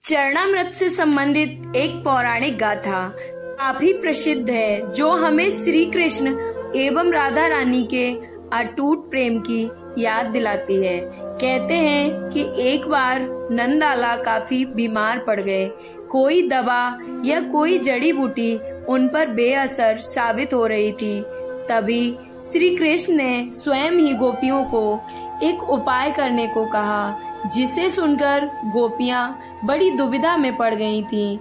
चरणामृत से संबंधित एक पौराणिक गाथा काफी प्रसिद्ध है, जो हमें श्री कृष्ण एवं राधा रानी के अटूट प्रेम की याद दिलाती है। कहते हैं कि एक बार नंदलाला काफी बीमार पड़ गए। कोई दवा या कोई जड़ी बूटी उन पर बेअसर साबित हो रही थी। तभी श्री कृष्ण ने स्वयं ही गोपियों को एक उपाय करने को कहा, जिसे सुनकर गोपियां बड़ी दुविधा में पड़ गई थीं।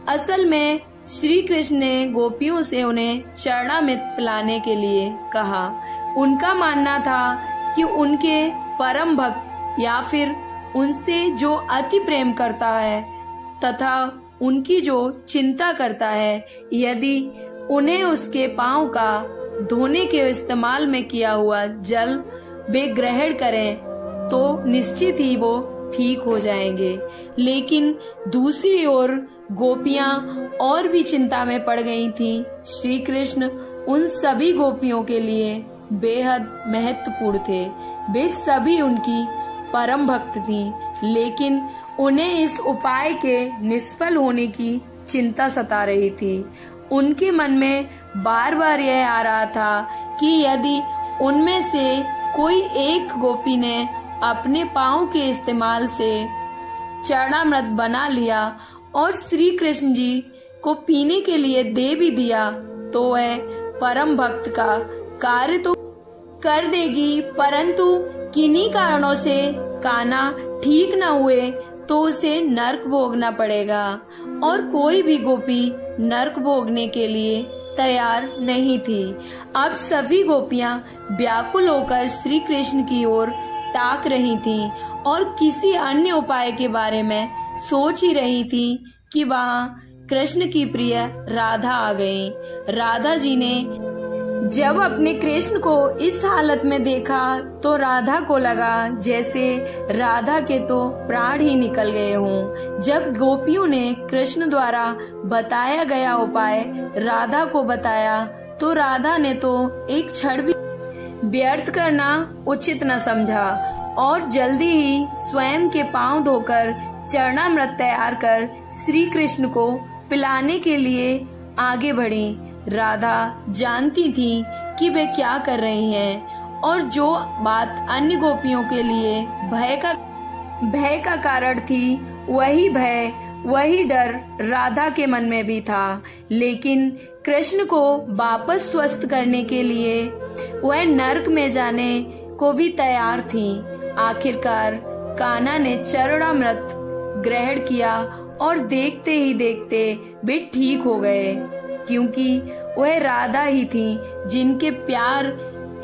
असल में श्री कृष्ण ने गोपियों से उन्हें चरणामृत पिलाने के लिए कहा। उनका मानना था कि उनके परम भक्त या फिर उनसे जो अति प्रेम करता है तथा उनकी जो चिंता करता है, यदि उन्हें उसके पांव का धोने के इस्तेमाल में किया हुआ जल वे ग्रहण करें तो निश्चित ही वो ठीक हो जाएंगे। लेकिन दूसरी ओर गोपियां और भी चिंता में पड़ गई थीं। श्री कृष्ण उन सभी गोपियों के लिए बेहद महत्वपूर्ण थे। वे सभी उनकी परम भक्त थीं, लेकिन उन्हें इस उपाय के निष्फल होने की चिंता सता रही थी। उनके मन में बार बार यह आ रहा था कि यदि उनमें से कोई एक गोपी ने अपने पांव के इस्तेमाल से चरणामृत बना लिया और श्री कृष्ण जी को पीने के लिए दे भी दिया, तो वह परम भक्त का कार्य तो कर देगी, परंतु किन्हीं कारणों से कान्हा ठीक न हुए तो उसे नरक भोगना पड़ेगा। और कोई भी गोपी नरक भोगने के लिए तैयार नहीं थी। अब सभी गोपियां व्याकुल होकर श्री कृष्ण की ओर ताक रही थीं और किसी अन्य उपाय के बारे में सोच ही रही थीं कि वहां कृष्ण की प्रिय राधा आ गई। राधा जी ने जब अपने कृष्ण को इस हालत में देखा तो राधा को लगा जैसे राधा के तो प्राण ही निकल गए हों। जब गोपियों ने कृष्ण द्वारा बताया गया उपाय राधा को बताया तो राधा ने तो एक क्षण भी व्यर्थ करना उचित न समझा और जल्दी ही स्वयं के पांव धोकर चरणामृत तैयार कर श्री कृष्ण को पिलाने के लिए आगे बढ़ी। राधा जानती थी कि वे क्या कर रही हैं और जो बात अन्य गोपियों के लिए भय का कारण थी, वही भय वही डर राधा के मन में भी था। लेकिन कृष्ण को वापस स्वस्थ करने के लिए वह नरक में जाने को भी तैयार थी। आखिरकार कान्हा ने चरणामृत ग्रहण किया और देखते ही देखते वे ठीक हो गए, क्योंकि वह राधा ही थी जिनके प्यार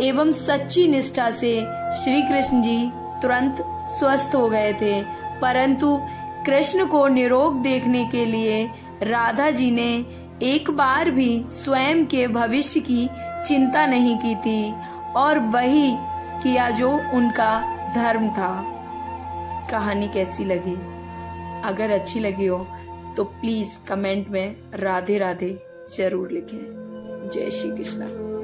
एवं सच्ची निष्ठा से श्री कृष्ण जी तुरंत स्वस्थ हो गए थे। परंतु कृष्ण को निरोग देखने के लिए राधा जी ने एक बार भी स्वयं के भविष्य की चिंता नहीं की थी और वही किया जो उनका धर्म था। कहानी कैसी लगी? अगर अच्छी लगी हो तो प्लीज कमेंट में राधे राधे जरूर लिखें। जय श्री कृष्ण।